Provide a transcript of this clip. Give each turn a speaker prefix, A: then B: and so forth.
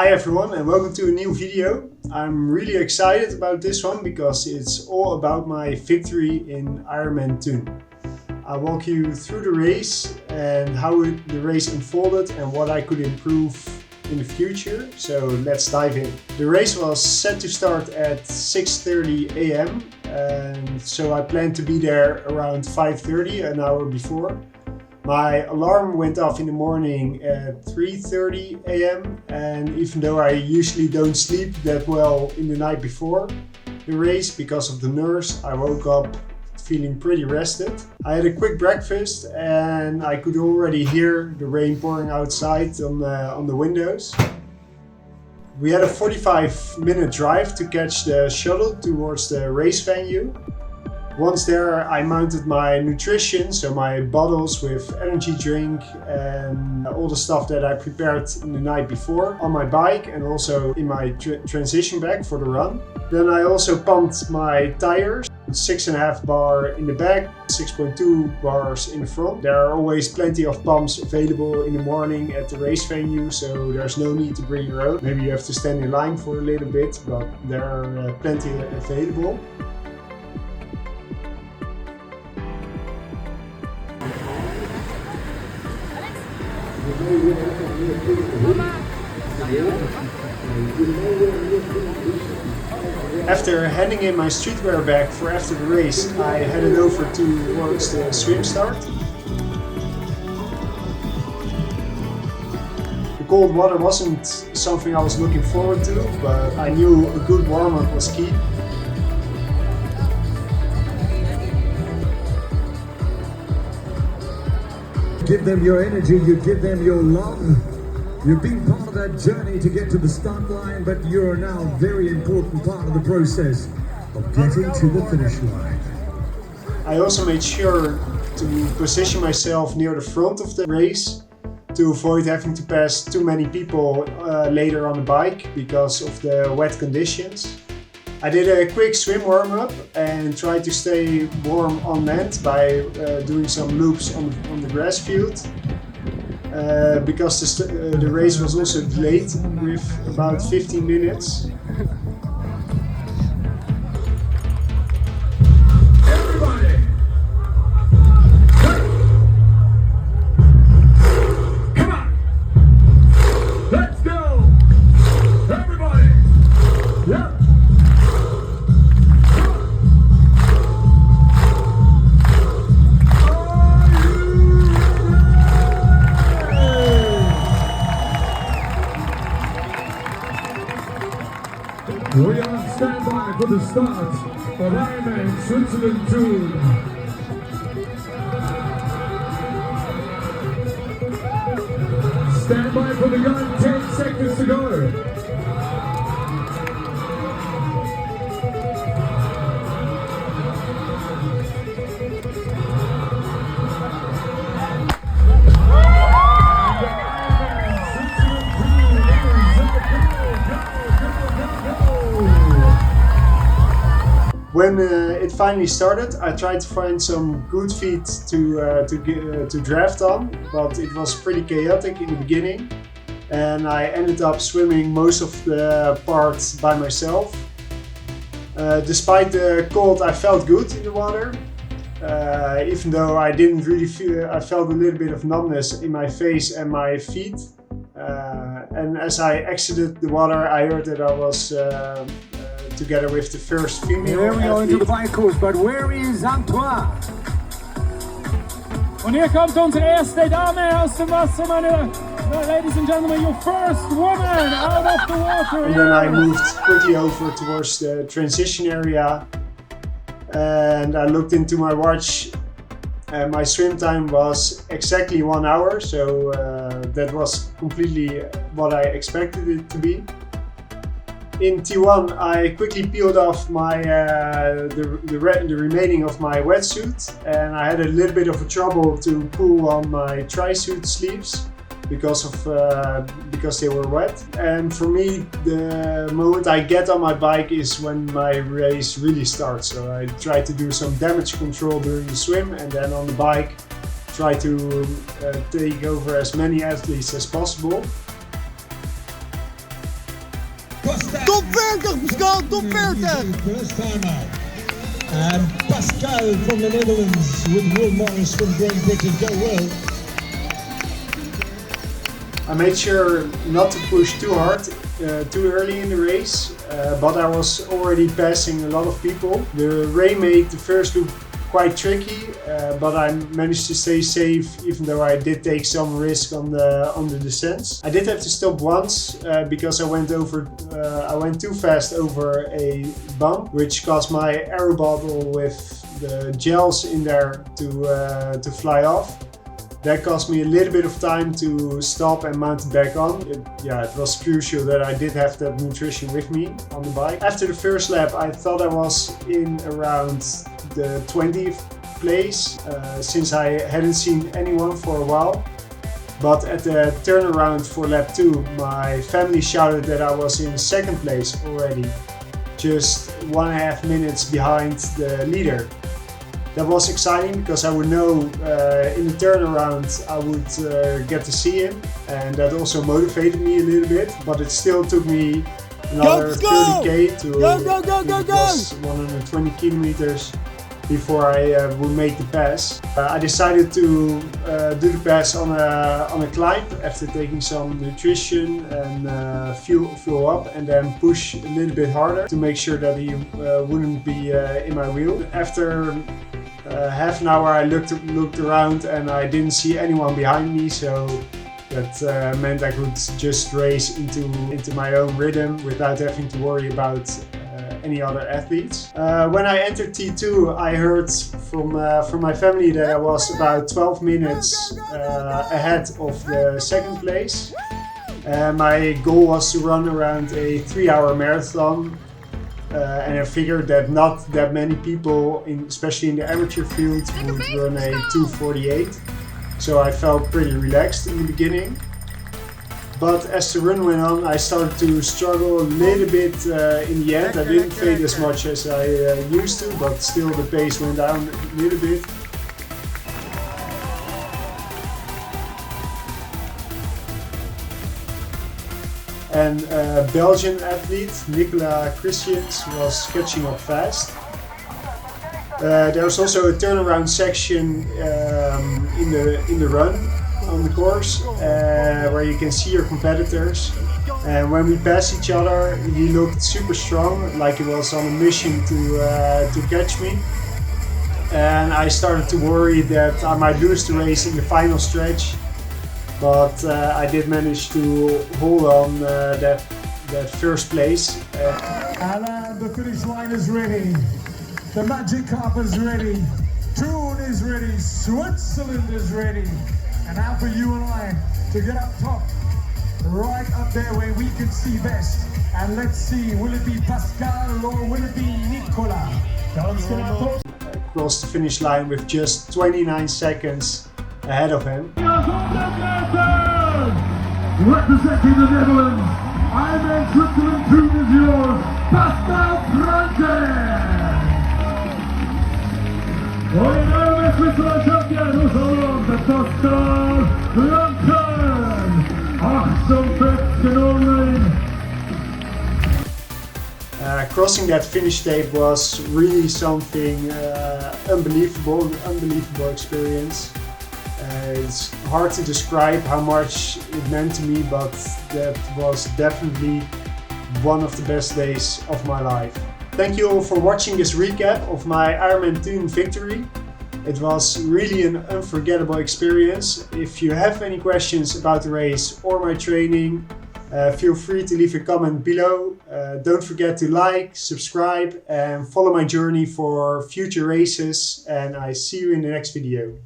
A: Hi everyone and welcome to a new video. I'm really excited about this one because it's all about my victory in Ironman Thun. I'll walk you through the race and how the race unfolded and what I could improve in the future. So let's dive in. The race was set to start at 6:30 a.m. and so I planned to be there around 5:30, an hour before. My alarm went off in the morning at 3:30 a.m. and even though I usually don't sleep that well in the night before the race because of the nurse, I woke up feeling pretty rested. I had a quick breakfast and I could already hear the rain pouring outside on the windows. We had a 45-minute drive to catch the shuttle towards the race venue. Once there, I mounted my nutrition, so my bottles with energy drink and all the stuff that I prepared in the night before on my bike and also in my transition bag for the run. Then I also pumped my tires, 6.5 bar in the back, 6.2 bars in the front. There are always plenty of pumps available in the morning at the race venue, so there's no need to bring your own. Maybe you have to stand in line for a little bit, but there are plenty available. After handing in my streetwear bag for after the race, I headed over towards the swim start. The cold water wasn't something I was looking forward to, but I knew a good warm-up was key.
B: Give them your energy, you give them your love. You've been part of that journey to get to the start line, but you're now a very important part of the process of getting to the finish line.
A: I also made sure to position myself near the front of the race to avoid having to pass too many people later on the bike because of the wet conditions. I did a quick swim warm-up and tried to stay warm on land by doing some loops on the grass field. Because the race was also delayed with about 15 minutes.
B: Everybody! Come on! Let's go! Everybody! Yeah! We are on standby for the start of Ironman Switzerland Thun. Stand by for the gun, 10 seconds to go.
A: When it finally started, I tried to find some good feet to draft on, but it was pretty chaotic in the beginning and I ended up swimming most of the parts by myself. Despite the cold, I felt good in the water, even though I didn't really feel, I felt a little bit of numbness in my face and my feet. And as I exited the water, I heard that I was together with the first female
B: Here we go
A: athlete.
B: into the bike course, but where is Antoine?
C: Und hier kommt unsere erste Dame aus dem Wasser, ladies and gentlemen, your first woman out of the water.
A: And then I moved quickly over towards the transition area and I looked into my watch and my swim time was exactly 1 hour, so that was completely what I expected it to be. In T1, I quickly peeled off my the remaining of my wetsuit, and I had a little bit of a trouble to pull on my tri-suit sleeves because they were wet. And for me, the moment I get on my bike is when my race really starts. So I try to do some damage control during the swim, and then on the bike try to take over as many athletes as possible.
D: Top 40 Pascal, top 40!
B: First time out. And Pascal from the Netherlands with Will Morris from Great Britain. Go well.
A: I made sure not to push too hard, too early in the race, but I was already passing a lot of people. The rain made the first loop quite tricky, but I managed to stay safe even though I did take some risk on the descents. I did have to stop once because I went too fast over a bump, which caused my aero bottle with the gels in there to fly off. That cost me a little bit of time to stop and mount it back on. It was crucial that I did have that nutrition with me on the bike. After the first lap, I thought I was in around the 20th place, since I hadn't seen anyone for a while. But at the turnaround for lap 2, my family shouted that I was in second place already, just 1.5 minutes behind the leader. That was exciting because I would know in the turnaround I would get to see him, and that also motivated me a little bit, but it still took me another 30k to was 120 kilometers before I would make the pass. I decided to do the pass on a climb after taking some nutrition and fuel up, and then push a little bit harder to make sure that he wouldn't be in my wheel. After half an hour I looked around and I didn't see anyone behind me, so that meant I could just race into my own rhythm without having to worry about any other athletes. When I entered T2, I heard from my family that I was about 12 minutes ahead of the second place. My goal was to run around a 3-hour marathon. And I figured that not that many people, especially in the amateur field, would run a 2:48. So I felt pretty relaxed in the beginning. But as the run went on, I started to struggle a little bit in the end. I didn't fade as much as I used to, but still the pace went down a little bit. And a Belgian athlete, Nicolas Christians, was catching up fast. There was also a turnaround section in the run on the course where you can see your competitors. And when we passed each other, he looked super strong, like he was on a mission to catch me. And I started to worry that I might lose the race in the final stretch. But I did manage to hold on that first place.
B: And the finish line is ready. The Magic Carp is ready. Thun is ready. Switzerland is ready. And now for you and I to get up top, right up there where we can see best. And let's see, will it be Pascal or will it be Nicolas?
A: Crossed the finish line with just 29 seconds ahead of him.
C: Representing the Netherlands, Ironman Switzerland, Thun is yours, Pascal Ironman Switzerland champion, nous allons de Pascal Franken, 48 online.
A: Crossing that finish tape was really something unbelievable experience. It's hard to describe how much it meant to me, but that was definitely one of the best days of my life. Thank you all for watching this recap of my Ironman Thun victory. It was really an unforgettable experience. If you have any questions about the race or my training, feel free to leave a comment below. Don't forget to like, subscribe and follow my journey for future races, and I see you in the next video.